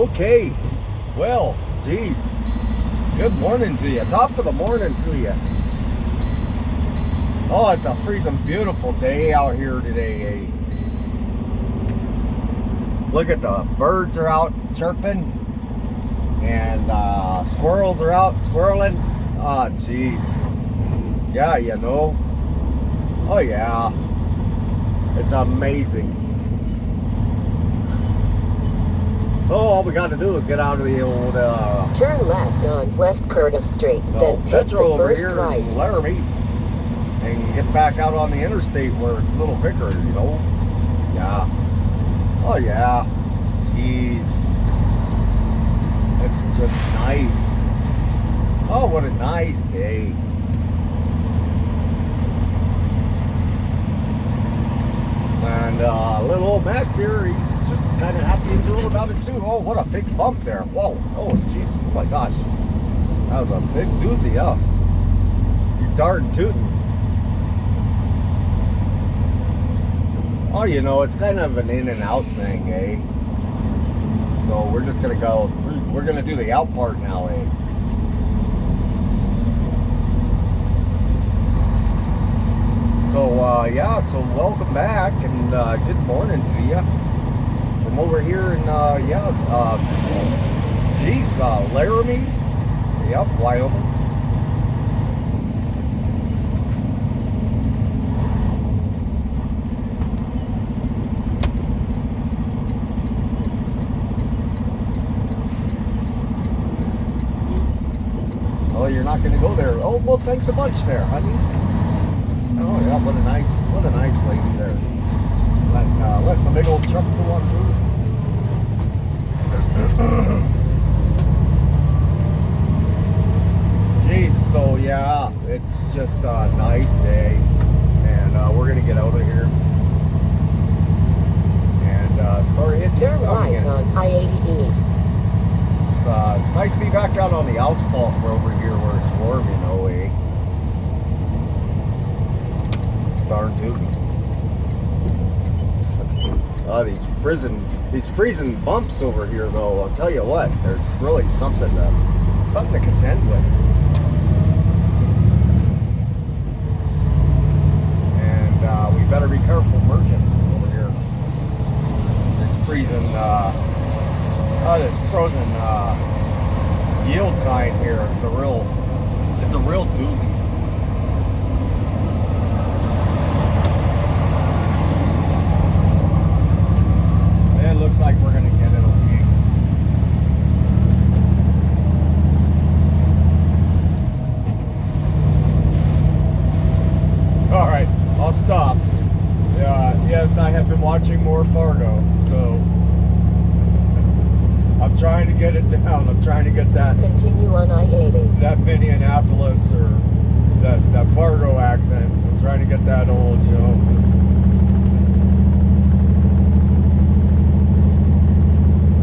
Okay, well, geez, good morning to you. Top of the morning to you. Oh, it's a freezing beautiful day out here today. Look at the birds are out chirping, and squirrels are out squirreling. Oh, geez. Yeah, you know. Oh, yeah. It's amazing. So all we got to do is get out of the old turn left on West Curtis Street, then take the petro over first here right. in Laramie and get back out on the interstate where it's a little quicker, you know. Yeah. Oh yeah. Jeez. It's just nice. Oh, what a nice day. And little old Max here, he's just kind of happy and thrilled about it too. Oh, what a big bump there. Whoa. Oh, jeez. Oh my gosh. That was a big doozy, huh? You darn tootin'. Oh, you know, it's kind of an in and out thing, eh? So we're just going to go, we're going to do the out part now, eh? So, yeah, so welcome back and good morning to you from over here in, Laramie, yep, Wyoming. Oh, you're not going to go there. Oh, well, thanks a bunch there, honey. Oh yeah, what a nice lady there. Letting the big old truck go on through. Geez, so yeah, it's just a nice day, and we're gonna get out of here and start hitting turn right on I-80 East. It's nice to be back out on the asphalt over here where it's warm, you know, eh? Darn tootin'. These freezing bumps over here, though. I'll tell you what, there's really something to contend with. And we better be careful merging over here. This freezing, this frozen yield sign here. It's a real doozy. It looks like we're going to get it okay. All right, I'll stop. Yes, I have been watching more Fargo, so I'm trying to get it down. I'm trying to get that. Continue on I-80. That Minneapolis or that Fargo accent. I'm trying to get that old, you know.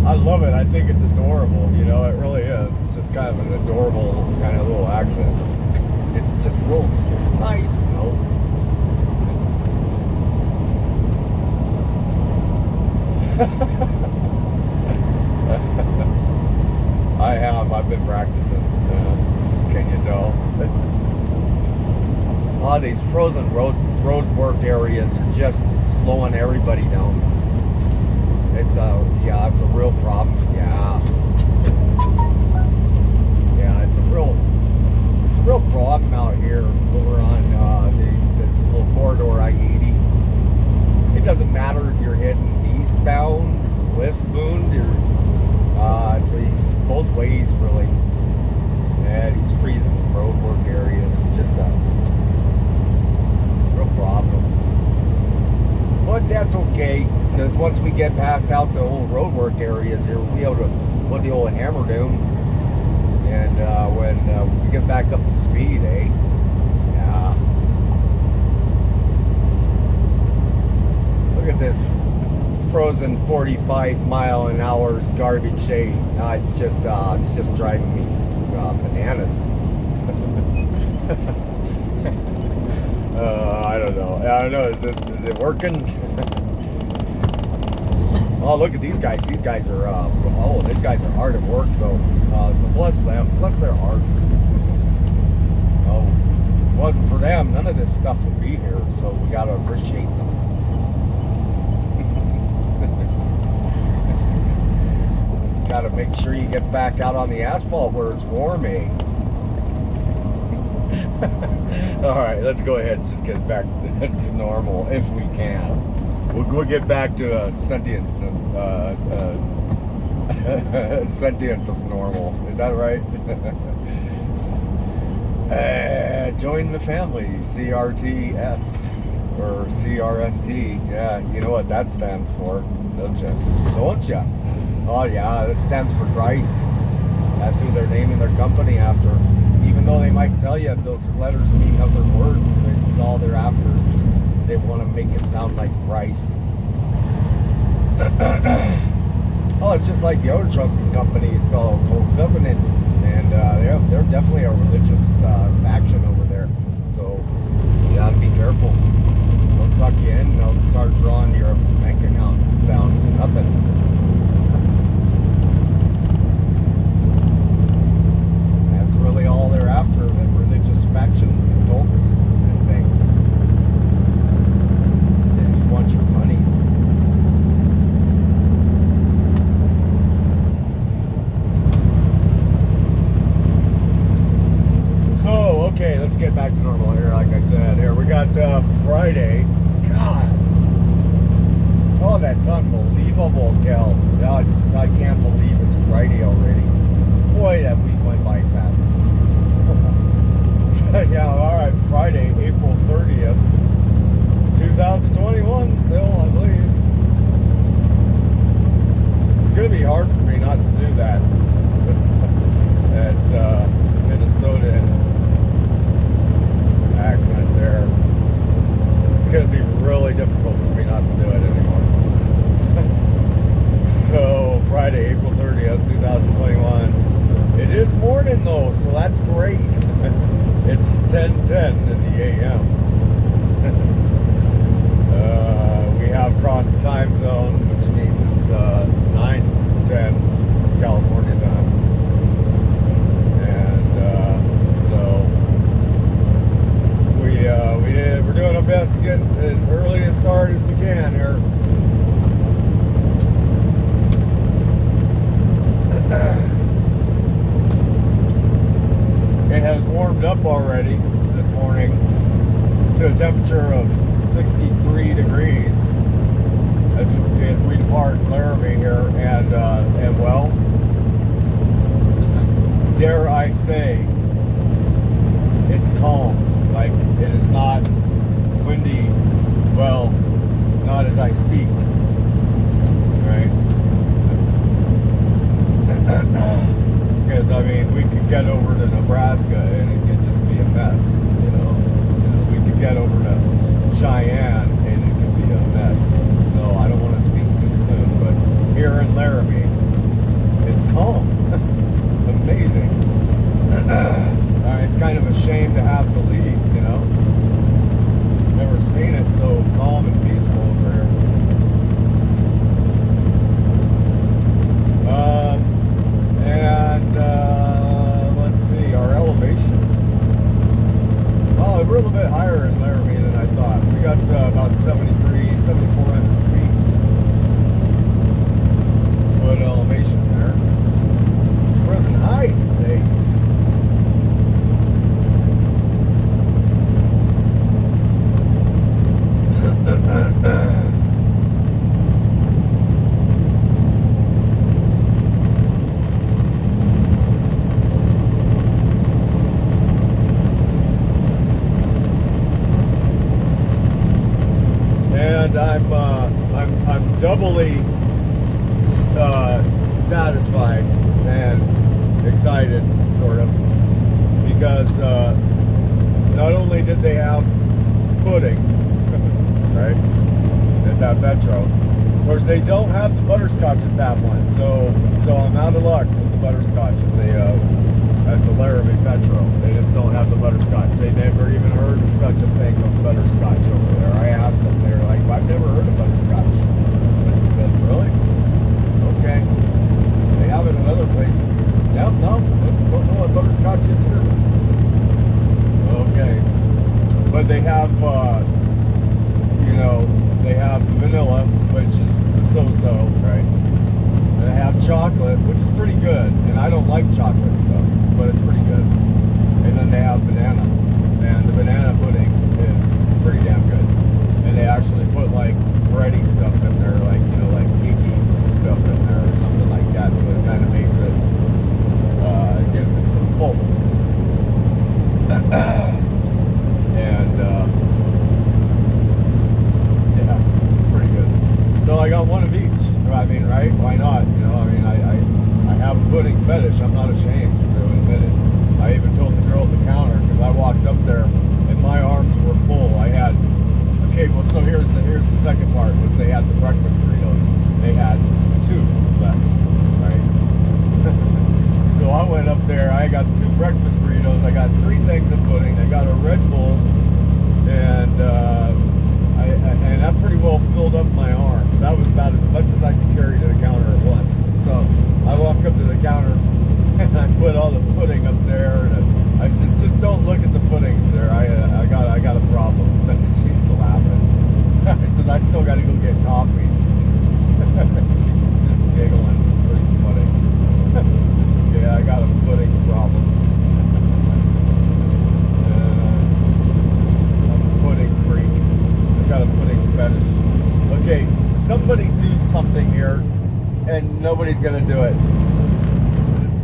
I love it. I think it's adorable. You know, it really is. It's just kind of an adorable kind of little accent. It's just it's nice, you know. I've been practicing. Can you tell? A lot of these frozen road work areas are just slowing everybody down. It's a real problem. Yeah, it's a real problem out here over on this little corridor I-80. It doesn't matter if you're heading eastbound, westbound, or it's both ways really. Yeah, these freezing road work areas are just a real problem. But that's okay, because once we get past out the old road work areas here, we'll be able to put the old hammer down. And when we get back up to speed, eh? Yeah. Look at this frozen 45-mile-an-hour garbage, eh? It's just driving me bananas. I don't know. Is it working? Oh, look at these guys. These guys are, these guys are hard at work, though. So bless them. Bless their hearts. Oh, if it wasn't for them, none of this stuff would be here. So we got to appreciate them. Just got to make sure you get back out on the asphalt where it's warm, eh? All right, let's go ahead and just get back to normal if we can. We'll get back to sentience of normal. Is that right? Join the family, CRTS or CRST. Yeah, you know what that stands for, don't you? Don't you? Oh yeah, that stands for Christ. That's who they're naming their company after. Even though they might tell you those letters mean other words, it's all they're after is just they want to make it sound like Christ. Oh, it's just like the other truck company. It's called Covenant, and they're definitely a religious faction over there. So you gotta be careful. They'll suck you in. They'll start drawing your bank accounts down to nothing. That's really all they're after, the religious factions and cults and things. They just want your money. So, okay, let's get back to normal here. Like I said, here we got Friday. God. Oh, that's unbelievable, Kel. No, I can't believe it's Friday already. Boy, that week went by fast. Yeah, all right, Friday, April 30th, 2021 still, I believe. It's going to be hard for me not to do that at Minnesota accent there. It's going to be really difficult for me not to do it anymore. So, Friday, April 30th, 2021. It is morning though, so that's great. It's 10:10 in the AM. We have crossed the time zone, which means it's 9:10 California time. And so we're doing our best to get as early a start as we can here. It has warmed up already this morning to a temperature of 63 degrees as we depart Laramie here, and well, dare I say, it's calm. Like, it is not windy. Well, not as I speak, right? Because I mean, we could get over to Nebraska and it could just be a mess, you know. We could get over to Cheyenne and it could be a mess. So I don't want to speak too soon, but here in Laramie, it's calm. Amazing. It's kind of a shame to have to leave, you know. Never seen it so calm and peaceful over here. Let's see, our elevation. Oh, we're a little bit higher in Laramie than I thought. We got about 7,400 feet foot elevation there. It's frozen high today. And I'm doubly satisfied and excited, sort of, because not only did they have pudding, right, at that petro. Of course, they don't have the butterscotch at that one, so I'm out of luck with the butterscotch at the Laramie petro. They just don't have the butterscotch. They never even heard of such a thing of butterscotch over there. I asked them, they were like, I've never heard of butterscotch. I said, really? chocolate, which is pretty good. And I don't like chocolate stuff, but it's pretty good. And then they have banana. And the banana pudding is pretty damn good. And they actually put like bready stuff in there, like, you know, like tiki stuff in there or something like that. So it kind of makes it, gives it some bulk. And, yeah, pretty good. So I got one of each. I mean, right? Why not? You know, I mean, I have a pudding fetish. I'm not ashamed to admit it. I even told the girl at the counter, because I walked up there and my arms were full. I had, okay, well, so here's the second part, was they had the breakfast burritos. They had 2 left, right? So I went up there, I got 2 breakfast burritos, I got 3 things of pudding, I got a Red Bull, and and that pretty well filled up my arms. That was about as much as I could carry to the counter at once. So I walk up to the counter and I put all the pudding up there, and I says, just don't look at the puddings there. I got a problem. She's laughing. I says, I still got to go get coffee. She's just giggling. Pretty funny. Yeah, I got a pudding problem. I'm a pudding freak. I got a pudding fetish. Okay, somebody do something here, and nobody's gonna do it.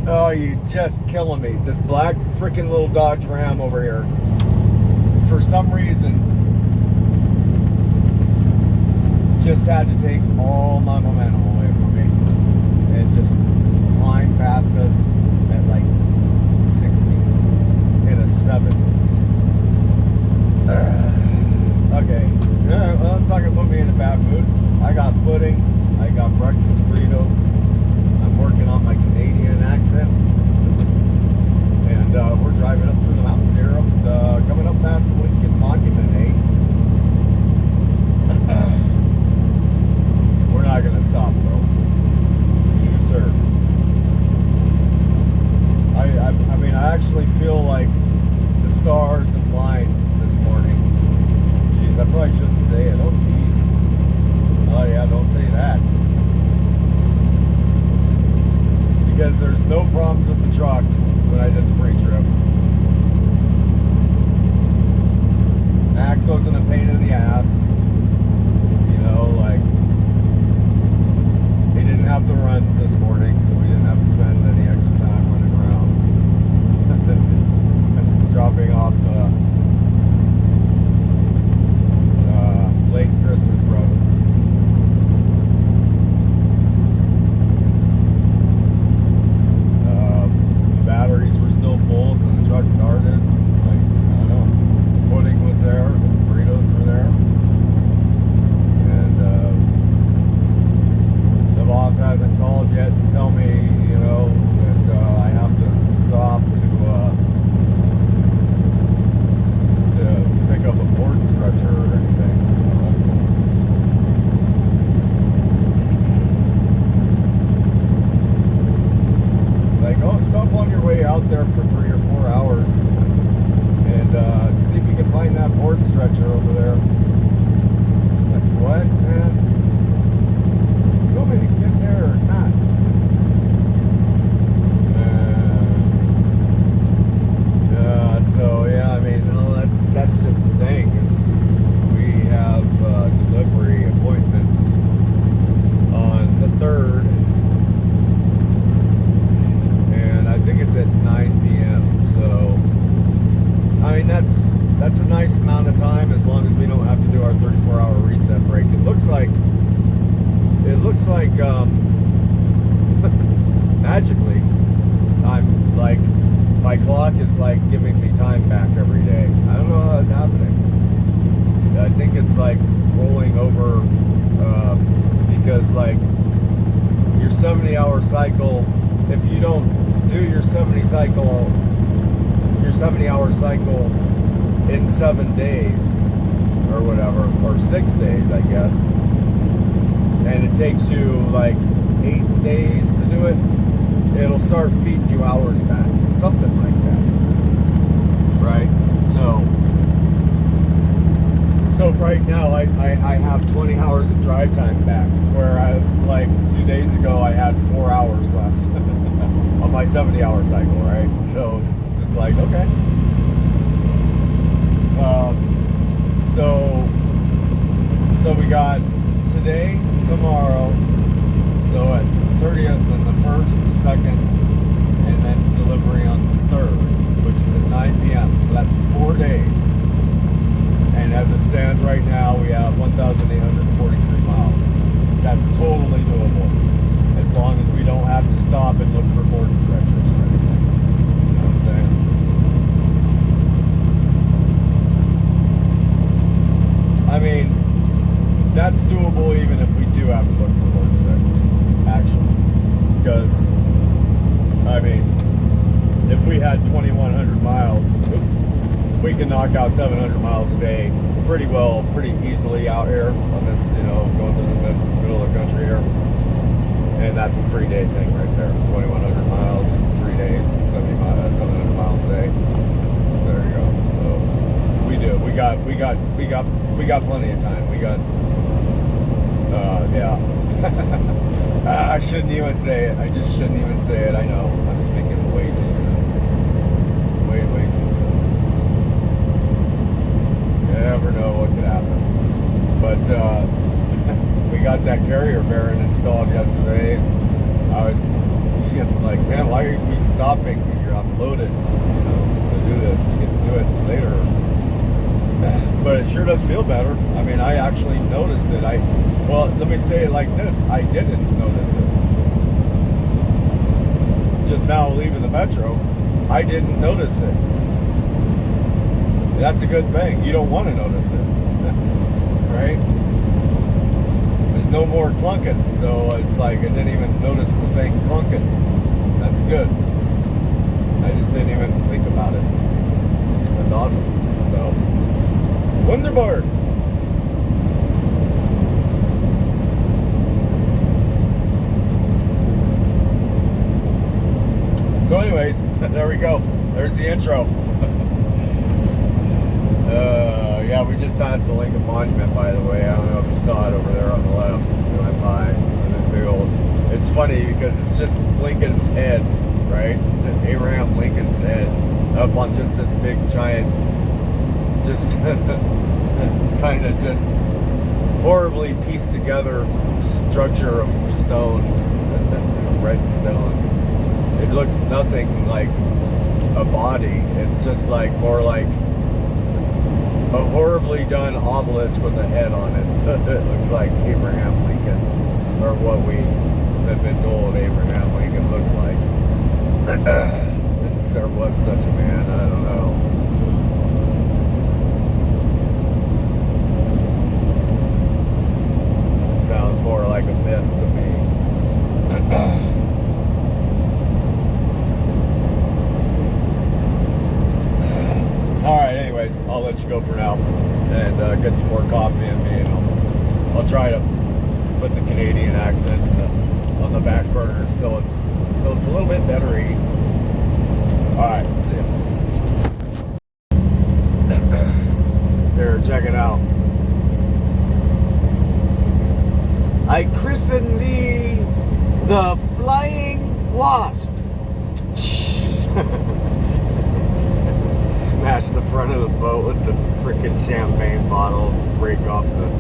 Oh, you just killing me. This black freaking little Dodge Ram over here, for some reason, just had to take all my momentum away from me and just climb past us at like 60 in a 7. Okay, well, it's not gonna put me in a bad mood. I got pudding, I got breakfast burritos, I'm working on my Canadian accent, and we're driving up through the mountains here, coming up past the Lincoln Monument, We're not gonna stop though. You, sir. I mean, I actually feel like the stars have lined this morning. Jeez, I probably shouldn't say it. Oh, jeez. Oh, yeah, don't say that. Because there's no problems with the truck when I did the pre-trip. Max wasn't a pain in the ass. You know, like, he didn't have the runs this morning, so we didn't have to spend any extra time running around. Dropping off late Christmas presents. The batteries were still full, so the truck started. Like, I don't know. Pudding was there, the burritos were there. And the boss hasn't called yet to tell me, you know, that I have to stop to pick up a board stretcher or anything. So that's cool. Like, oh, stop on your way out there for 3 or 4 hours and see if you can find that board stretcher over there. It's like, what, man? You want me to get there or not? So yeah, I mean, no, that's just the thing, is we have a delivery appointment on the 3rd, and I think it's at 9 p.m. So I mean, that's a nice amount of time, as long as we don't have to do our 34-hour reset break. It looks like magically, I'm like, my clock is like giving me time back every day. I don't know how that's happening. I think it's like rolling over, because like your 70-hour cycle, if you don't do your 70-hour cycle in 7 days or whatever, or 6 days, I guess, and it takes you like 8 days to do it, it'll start feeding you hours back, something like that, right? So right now I have 20 hours of drive time back, whereas like like 2 days ago, I had 4 hours left on my 70-hour cycle, right? So it's just like, okay. So we got today, tomorrow, so at 30th and the 1st, the 2nd, and then delivery on the 3rd, which is at 9 p.m. So that's 4 days. And as it stands right now, we have 1,843 miles. That's totally doable, as long as we don't have to stop and look for board stretchers or anything. You know what I'm saying? I mean, that's doable even if we do have to look for board stretchers, actually. Because, I mean, if we had 2,100 miles, we can knock out 700 miles a day pretty easily out here on this, you know, going to the middle of the country here. And that's a 3-day thing right there. 2,100 miles, 3 days, 700 miles a day. There you go. So we do. We got plenty of time. We got, yeah. I shouldn't even say it. I just shouldn't even say it. I know. I'm speaking way too soon. Way too soon. You never know what could happen. But we got that carrier bearing installed yesterday. I was like, man, why are we stopping? I'm loaded, you know, to do this. We can do it later. But it sure does feel better. I mean, I actually noticed it. Well, let me say it like this. I didn't notice it. Just now leaving the metro, I didn't notice it. That's a good thing. You don't want to notice it. Right? There's no more clunking. So it's like I didn't even notice the thing clunking. That's good. I just didn't even think about it. That's awesome. So, wonderbar. So anyways, there we go. There's the intro. Yeah, we just passed the Lincoln Monument, by the way. I don't know if you saw it over there on the left. We went by. Big old. It's funny because it's just Lincoln's head, right? Abraham Lincoln's head up on just this big giant, just kind of just horribly pieced together structure of stones, red stones. It looks nothing like a body. It's just like more like a horribly done obelisk with a head on it. It looks like Abraham Lincoln, or what we have been told Abraham Lincoln looks like. If there was such a man, I don't know. Sounds more like a myth to me. Alright, anyways, I'll let you go for now and get some more coffee in me, and I'll try to put the Canadian accent on the back burner. Still, it's a little bit bettery. Alright, see ya. Here, check it out. I christen thee the Flying Wasp. Smash the front of the boat with the freaking champagne bottle, break off the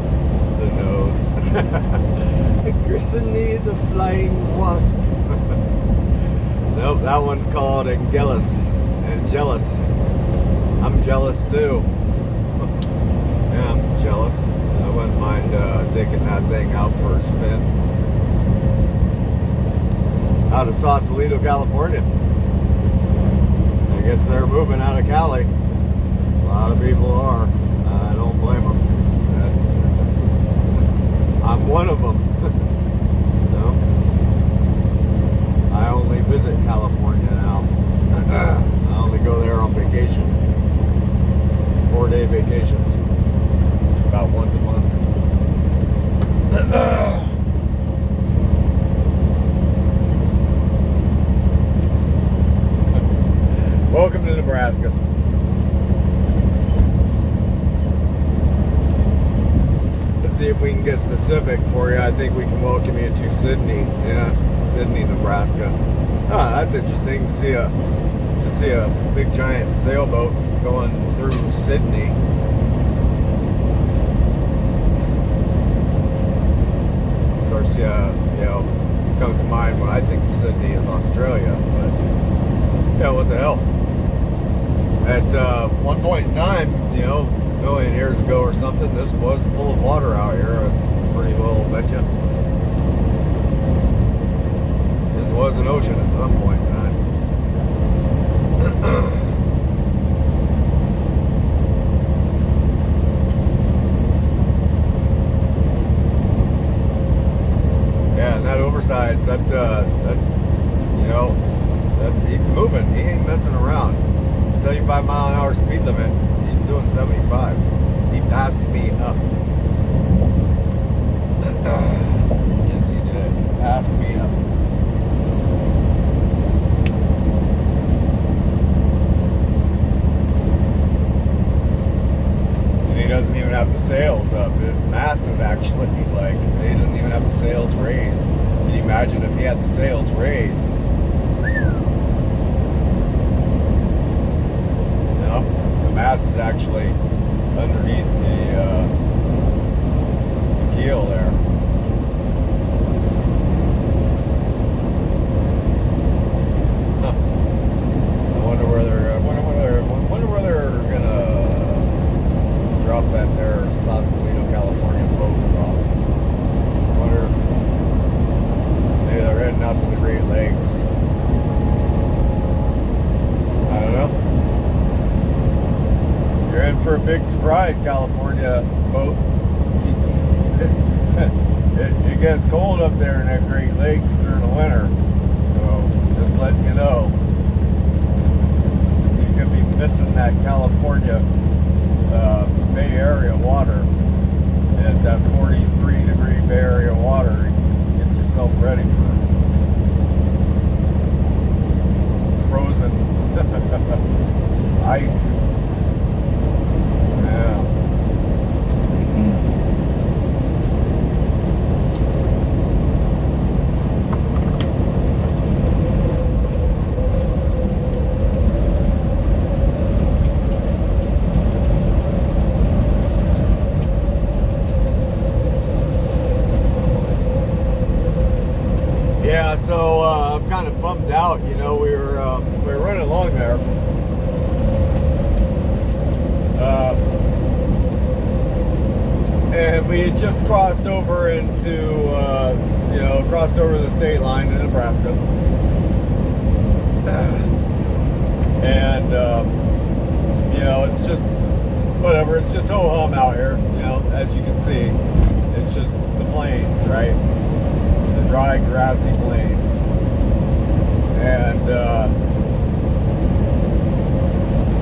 nose. I christen thee the Flying Wasp. Nope, that one's called Angelus. I'm jealous too. Yeah, I'm jealous. I wouldn't mind taking that thing out for a spin. Out of Sausalito, California. I guess they're moving out of Cali. A lot of people are. I don't blame them. I'm one of them. No? I only visit California now. I only go there on vacation. 4-day vacations. About once a month. Welcome to Nebraska. Let's see if we can get some specific for you, I think we can welcome you to Sydney. Yes, Sydney, Nebraska. Ah, that's interesting to see a big giant sailboat going through Sydney. Of course, yeah, you know, comes to mind when I think of Sydney as Australia, but yeah, what the hell? At one point in time, you know, a million years ago or something, this was full of water out here. I pretty well bet you. This was an ocean at some point in time. Yeah, and that oversized, that you know, he's moving. He ain't messing around. 75-mile-an-hour speed limit. He's doing 75. He passed me up. Yes, he did. He passed me up. And he doesn't even have the sails up. His mast is actually like, he doesn't even have the sails raised. Can you imagine if he had the sails raised? The mast is actually underneath the keel there. Huh. I wonder where they're gonna drop that there Sausalito, California boat off. I wonder if maybe they're heading out to the Great Lakes. I don't know. You're in for a big surprise, California boat. It gets cold up there in that Great Lakes during the winter. So, just letting you know. You could be missing that California Bay Area water. And that 43-degree Bay Area water. Get yourself ready for frozen ice. Yeah. Yeah, so I'm kind of bummed out. You know, we were running along there. And we had just crossed over into, you know, crossed over the state line in Nebraska. And, you know, it's just, whatever, it's just ho-hum out here, you know, as you can see. It's just the plains, right? The dry, grassy plains. And,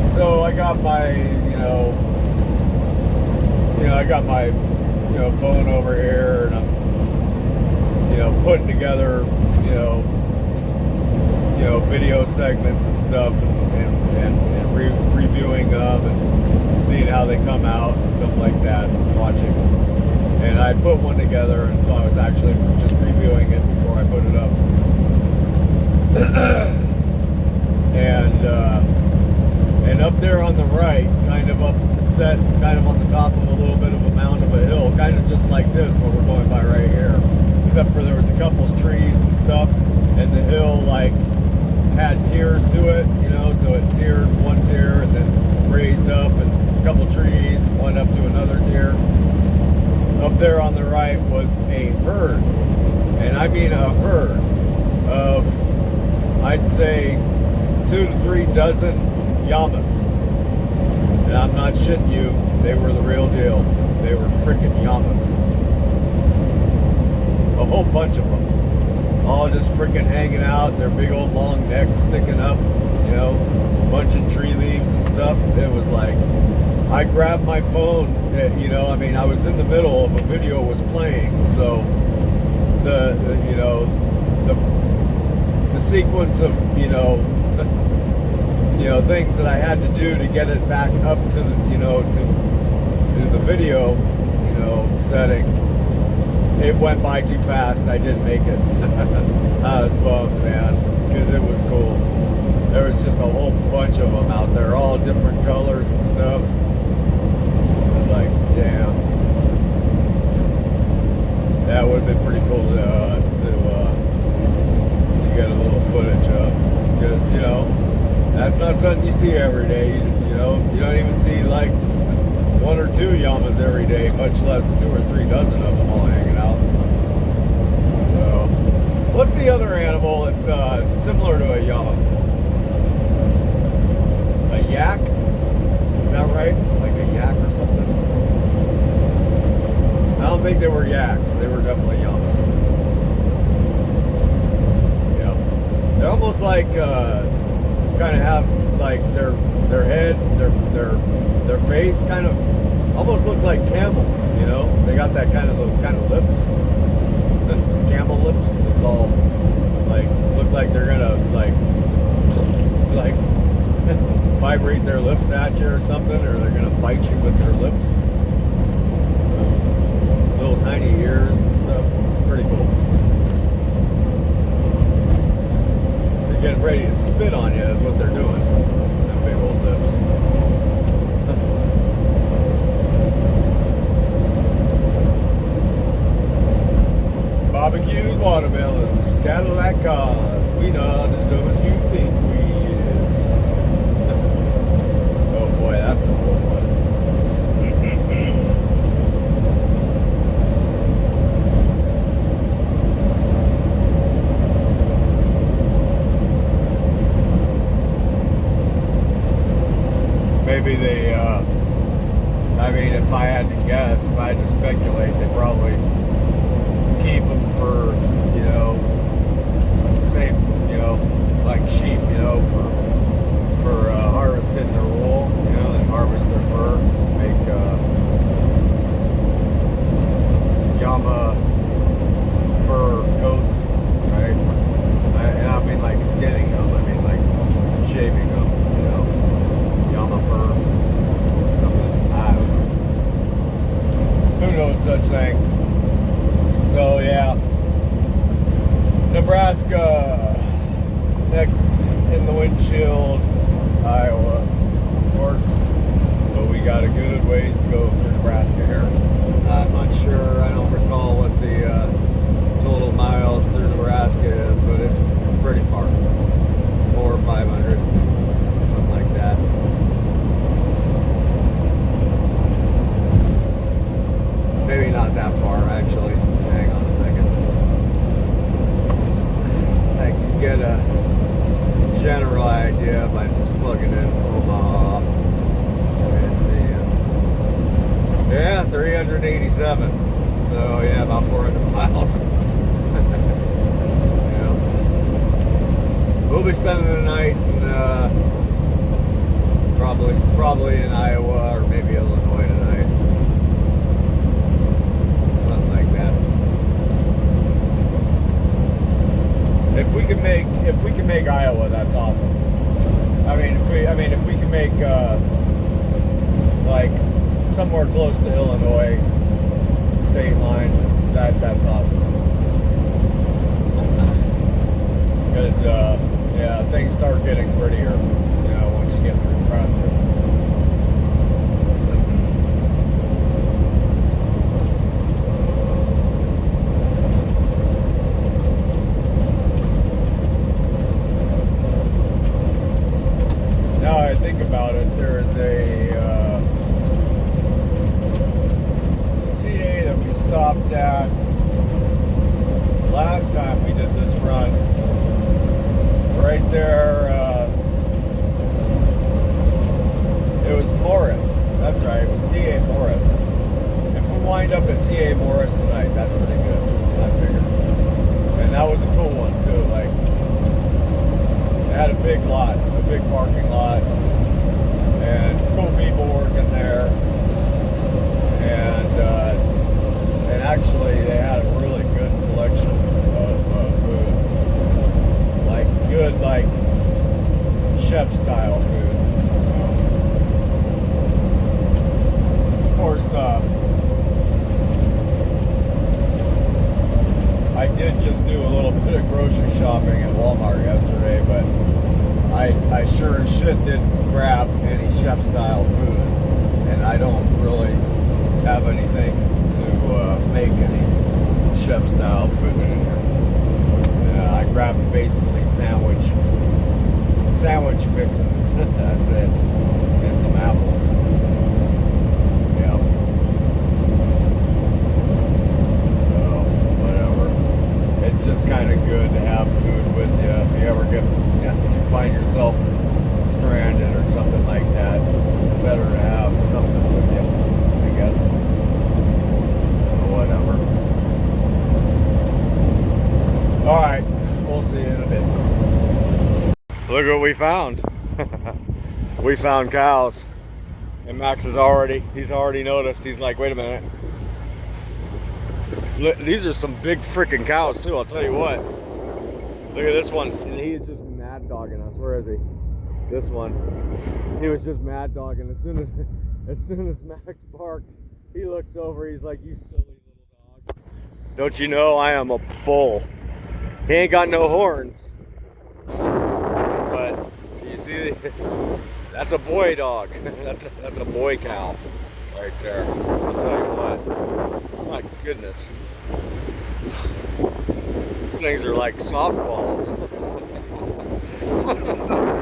so I got my, I got my, phone over here, and I'm, putting together, video segments and stuff, and reviewing them and seeing how they come out and stuff like that, watching. And I put one together, and so I was actually just reviewing it before I put it up. And up there on the right, kind of up set, kind of on the top of a little bit of a mound of a hill, kind of just like this, what we're going by right here. Except for there was a couple of trees and stuff, and the hill like had tiers to it, so it tiered one tier and then raised up, and a couple of trees and went up to another tier. Up there on the right was a herd, and I mean a herd of, I'd say, 2 to 3 dozen llamas. And I'm not shitting you, they were the real deal. They were freaking llamas. A whole bunch of them. All just freaking hanging out, their big old long necks sticking up, a bunch of tree leaves and stuff. It was like, I grabbed my phone, I was in the middle of a video was playing, so the sequence of, things that I had to do to get it back up to the, to the video, setting it went by too fast. I didn't make it. I was bummed, man, because it was cool. There was just a whole bunch of them out there, all different colors and stuff. Like, damn. That would have been pretty cool to get a little footage of. Because, you know, that's not something you see every day. You know, you don't even see like 1 or 2 llamas every day, much less 2 or 3 dozen of them all hanging out. So, what's the other animal that's similar to a llama? A yak? Is that right? Like a yak or something? I don't think they were yaks. They were definitely llamas. Yeah. They're almost like, kind of have like their head, their face kind of almost look like camels, you know? They got that kind of lips. The camel lips is all like look like they're gonna like vibrate their lips at you or something, or they're gonna bite you with their lips. Little tiny ears and stuff. Pretty cool. They're getting ready to spit on you is what they're doing. Them big old lips. Barbecues, watermelons, Cadillac cars. We not as dumb as you think we is. Oh boy, that's a cool one. Maybe they, I mean, if I had to guess, if I had to speculate, they probably keep them for, you know, same, you know, like sheep, you know, for harvesting their wool, you know, they harvest their fur, make llama fur coats, right? And I mean like skinning them, I mean like shaving them, you know, llama fur, something, I don't know. Who knows such things? So yeah, Nebraska next in the windshield, Iowa, of course, but we got a good ways to go through Nebraska here. I'm not sure, I don't recall what the total miles through Nebraska is, but it's pretty far, 400 or 500, something like that. Maybe not that far, actually. Hang on a second. I can get a general idea by just plugging in Omaha and seeing. Yeah, 387. So yeah, about 400 miles. Yeah. We'll be spending the night in probably in Iowa or maybe Illinois tonight. If we can make Iowa, that's awesome. I mean, if we can make like somewhere close to Illinois state line, that's awesome. Because yeah, things start getting prettier, you know, once you get through Nebraska. Now I think about it, there's a TA that we stopped at last time we did this run. Right there, it was Morris. That's right, it was TA Morris. If we wind up at TA Morris tonight, that's pretty good, I figured. And that was a cool one too, like, they had a big lot, a big parking lot, and cool people working there. And actually, they had a really good selection of food, like good, like chef-style food. Of course, do a little bit of grocery shopping at Walmart yesterday, but I sure as shit didn't grab any chef-style food, and I don't really have anything to make any chef-style food in here. I grabbed basically sandwich fixings. That's it, and some apples. Yeah. It's just kind of good to have food with you if you ever if you find yourself stranded or something like that. It's better to have something with you, I guess. Whatever. All right, we'll see you in a bit. Look what we found. We found cows, and Max he's already noticed. He's like, wait a minute. These are some big freaking cows too, I'll tell you what. Look at this one. And he's just mad dogging us. Where is he? This one. He was just mad dogging. As soon as Max barked, he looks over, he's like, you silly little dog. Don't you know I am a bull? He ain't got no horns. But you see, that's a boy dog. That's a boy cow right there. I'll tell you what. My goodness. These things are like softballs.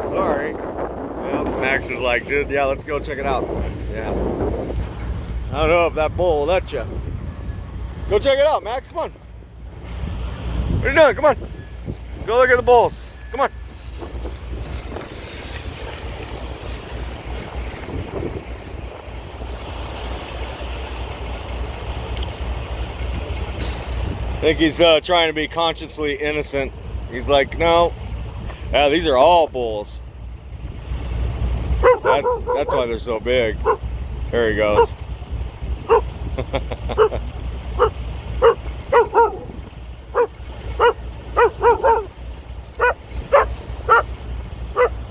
Sorry. Yeah, Max is like, dude, yeah, let's go check it out. Yeah. I don't know if that bull will let you. Go check it out, Max. Come on. What are you doing? Come on. Go look at the bulls. Come on. I think he's trying to be consciously innocent. He's like, no. Yeah, these are all bulls. That's why they're so big. There he goes.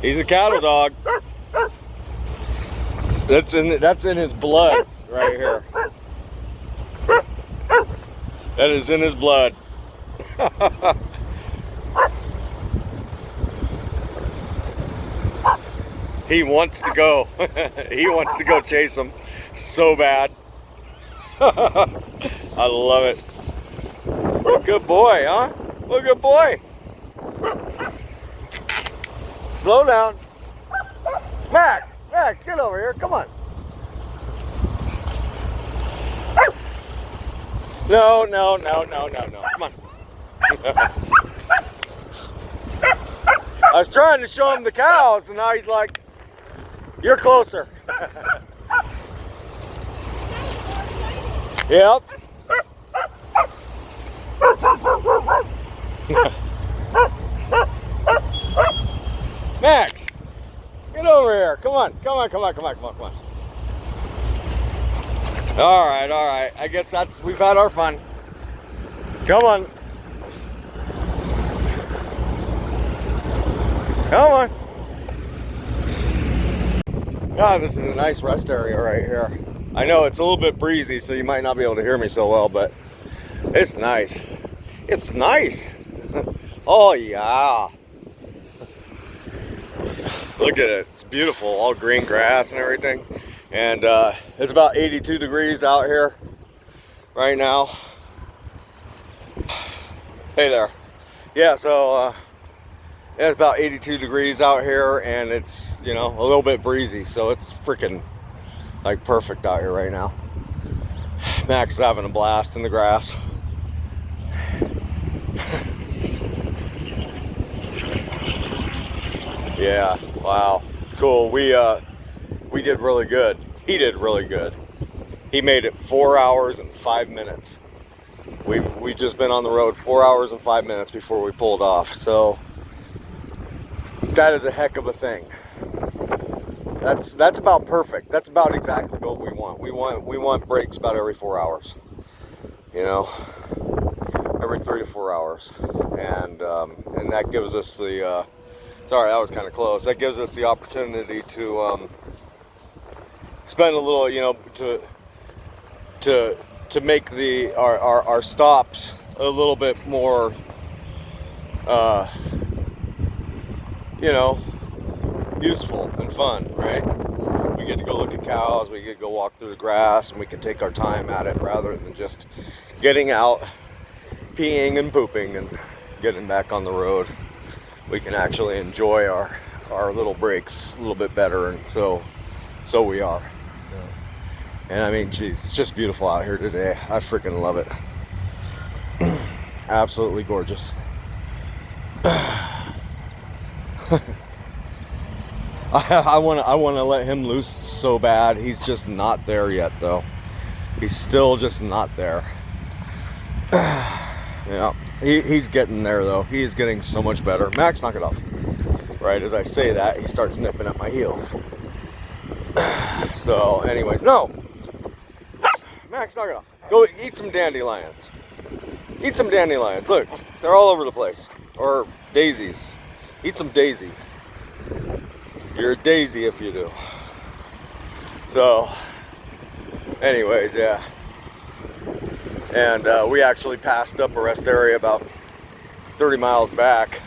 He's a cattle dog. That's in his blood right here. That is in his blood. He wants to go. He wants to go chase him so bad. I love it. What a good boy, huh? What a good boy. Slow down. Max, get over here. Come on. No. Come on. I was trying to show him the cows, and now he's like, you're closer. Yep. Max, get over here. Come on. All right. I guess we've had our fun. Come on. God, this is a nice rest area right here. I know it's a little bit breezy, so you might not be able to hear me so well, but it's nice. It's nice. Oh, yeah. Look at it. It's beautiful. All green grass and everything. And it's about 82 degrees out here right now. Hey there. Yeah, so it's about 82 degrees out here, and it's, you know, a little bit breezy, so it's freaking like perfect out here right now. Max is having a blast in the grass. Yeah, wow, it's cool. We did really good. He did really good. He made it 4 hours and 5 minutes. We've just been on the road 4 hours and 5 minutes before we pulled off. So that is a heck of a thing. That's about perfect. That's about exactly what we want. We want breaks about every 4 hours. You know, every 3 to 4 hours, and that gives us the. Sorry, that was kind of close. That gives us the opportunity to spend a little, you know, to make our stops a little bit more you know, useful and fun, right? We get to go look at cows, we get to go walk through the grass, and we can take our time at it rather than just getting out, peeing and pooping and getting back on the road. We can actually enjoy our little breaks a little bit better, and so we are. And I mean, geez, it's just beautiful out here today. I freaking love it. Absolutely gorgeous. I want to let him loose so bad. He's just not there yet, though. He's still just not there. Yeah, he's getting there, though. He is getting so much better. Max, knock it off. Right as I say that, he starts nipping at my heels. So, anyways, no. Max, knock it off. Go eat some dandelions. Eat some dandelions. Look, they're all over the place. Or daisies. Eat some daisies. You're a daisy if you do. So, anyways, yeah. And we actually passed up a rest area about 30 miles back.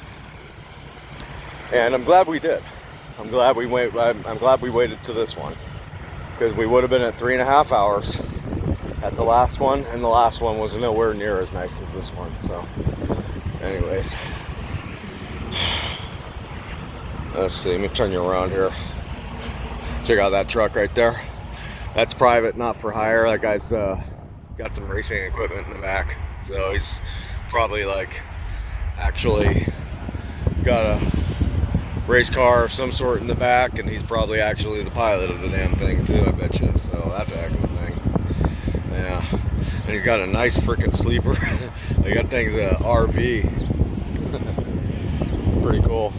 And I'm glad we did. I'm glad we waited to this one. Because we would have been at 3.5 hours at the last one. And the last one was nowhere near as nice as this one. So, anyways. Let's see, let me turn you around here. Check out that truck right there. That's private, not for hire. That guy's got some racing equipment in the back. So he's probably like actually got a race car of some sort in the back, and he's probably actually the pilot of the damn thing too, I bet you. So that's a heck of a thing. Yeah. And he's got a nice freaking sleeper. That thing's a RV. Pretty cool.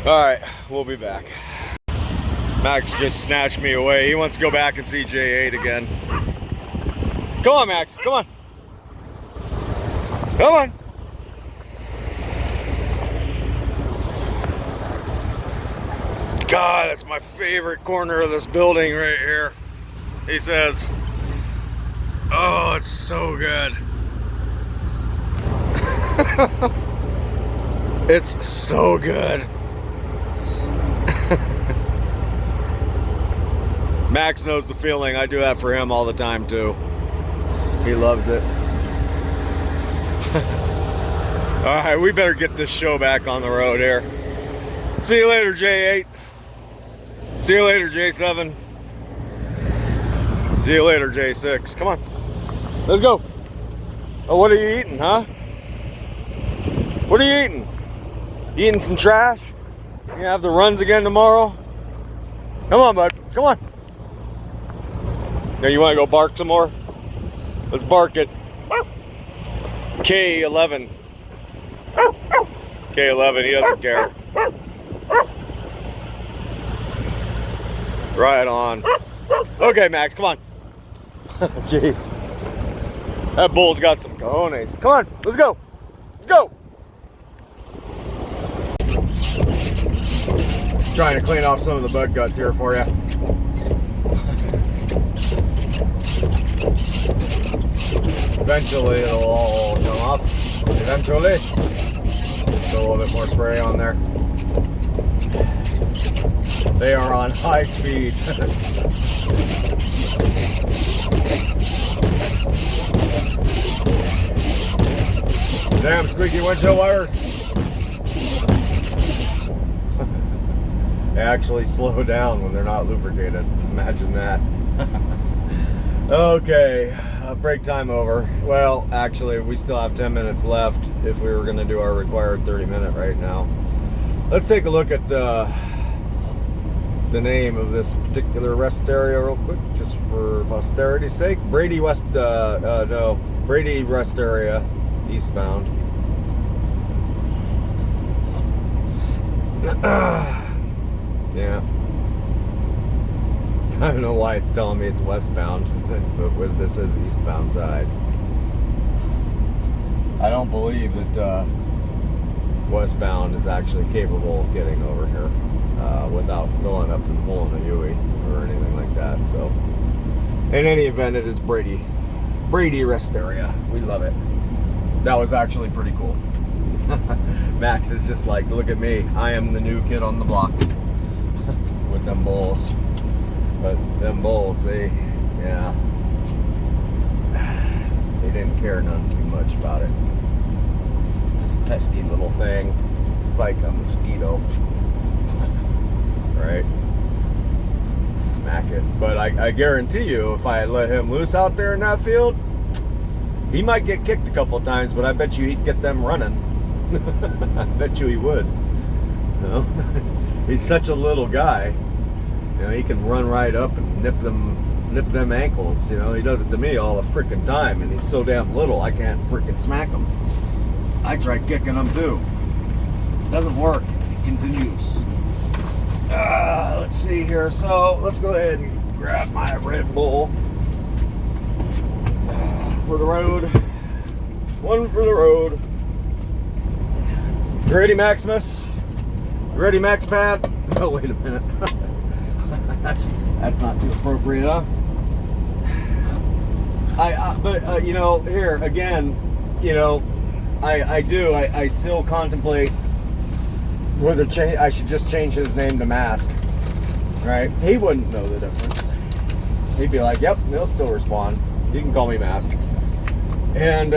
Alright, we'll be back. Max just snatched me away. He wants to go back and see J8 again. Come on, Max. Come on. Come on. God, that's my favorite corner of this building right here. He says, oh, it's so good. It's so good. Max knows the feeling. I do that for him all the time too. He loves it. Alright, we better get this show back on the road here. See you later, J8. See you later, J7. See you later, J6. Come on. Let's go. Oh, what are you eating, huh? What are you eating? You eating some trash? You have the runs again tomorrow? Come on, bud. Come on. Now you want to go bark some more? Let's bark it. K11. K11, he doesn't care. Right on. Okay, Max, come on. Jeez. That bull's got some cojones. Come on, let's go. Let's go. Trying to clean off some of the bug guts here for you. Eventually it'll all come off. Eventually. Put a little bit more spray on there. They are on high speed. Damn squeaky windshield wipers. They actually slow down when they're not lubricated. Imagine that. Okay, break time over. Well, actually, we still have 10 minutes left if we were going to do our required 30-minute right now. Let's take a look at the name of this particular rest area real quick, just for posterity's sake. Brady Brady Rest Area, eastbound. Yeah. I don't know why it's telling me it's westbound, but with this is eastbound side. I don't believe that westbound is actually capable of getting over here without going up and pulling a U-ey or anything like that. So, in any event, it is Brady Rest Area. We love it. that was actually pretty cool. Max is just like, look at me, I am the new kid on the block with them bulls. But them bulls, they didn't care none too much about it. This pesky little thing, it's like a mosquito, right? Smack it. But I guarantee you, if I let him loose out there in that field, he might get kicked a couple of times, but I bet you he'd get them running. I bet you he would. You know? He's such a little guy. You know, he can run right up and nip them ankles. You know, he does it to me all the freaking time, and he's so damn little I can't freaking smack him. I tried kicking him too. Doesn't work. He continues. Let's see here. So let's go ahead and grab my Red Bull for the road. One for the road. You ready, Maximus? You ready, Max Pad? Oh, wait a minute. That's not too appropriate, huh? But you know, here again, you know, I still contemplate whether I should just change his name to Mask, right? He wouldn't know the difference. He'd be like, yep, he'll still respond. You can call me Mask. And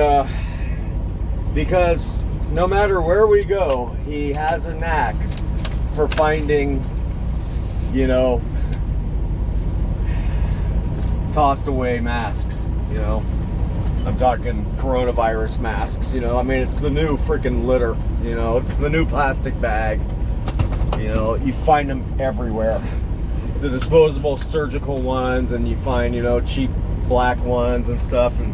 because no matter where we go, he has a knack for finding, you know, tossed away masks, you know. I'm talking coronavirus masks, you know. I mean, it's the new freaking litter, you know. It's the new plastic bag. You know, you find them everywhere. The disposable surgical ones, and you find, you know, cheap black ones and stuff, and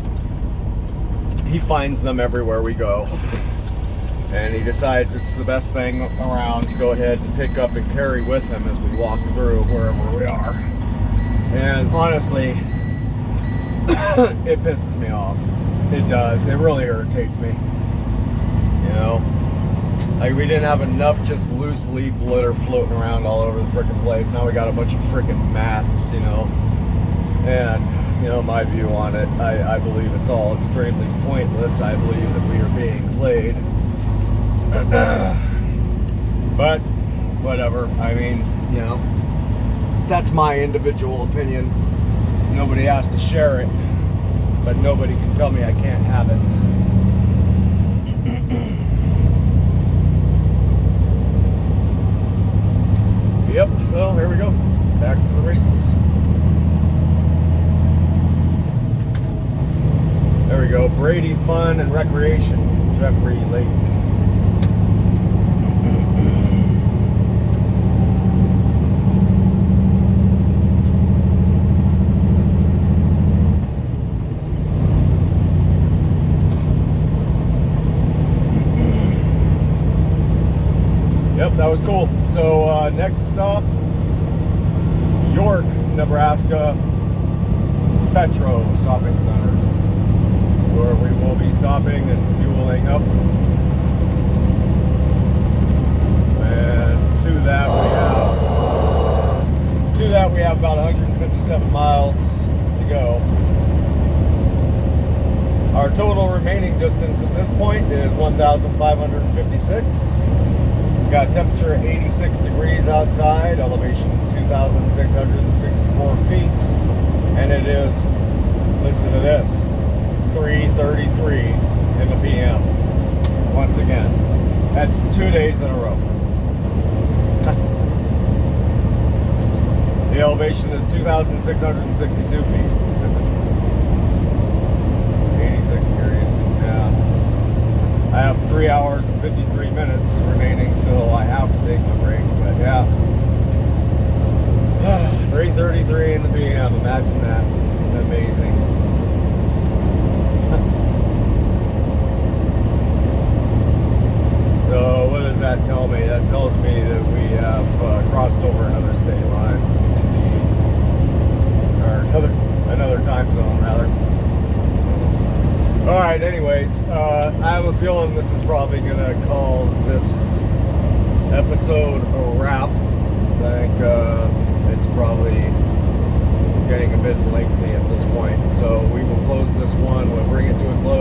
he finds them everywhere we go. And he decides it's the best thing around to go ahead and pick up and carry with him as we walk through wherever we are. And honestly, it pisses me off. It does. It really irritates me. You know? Like, we didn't have enough just loose leaf litter floating around all over the frickin' place. Now we got a bunch of frickin' masks, you know? And, you know, my view on it, I believe it's all extremely pointless. I believe that we are being played. But, whatever. I mean, you know, that's my individual opinion. Nobody has to share it, but nobody can tell me I can't have it. Yep, so here we go. Back to the races. There we go. Brady Fun and Recreation, Jeffrey Lake. Yep, that was cool. So next stop, York, Nebraska, Petro stopping centers, where we will be stopping and fueling up. And to that we have about 157 miles to go. Our total remaining distance at this point is 1,556. Got temperature 86 degrees outside, elevation 2,664 feet, and it is, listen to this, 3:33 in the PM. Once again, that's 2 days in a row. The elevation is 2,662 feet. 86 degrees, yeah. I have 3 hours and 53 minutes remaining till I have to take my break, but yeah. 3:33 in the PM, imagine that. Amazing. So what does that tell me? That tells me that we have crossed over another state line, indeed. Or another time zone, rather. Alright, anyways, I have a feeling this is probably going to call this episode a wrap. I think it's probably getting a bit lengthy at this point. So we will close this one, we'll bring it to a close.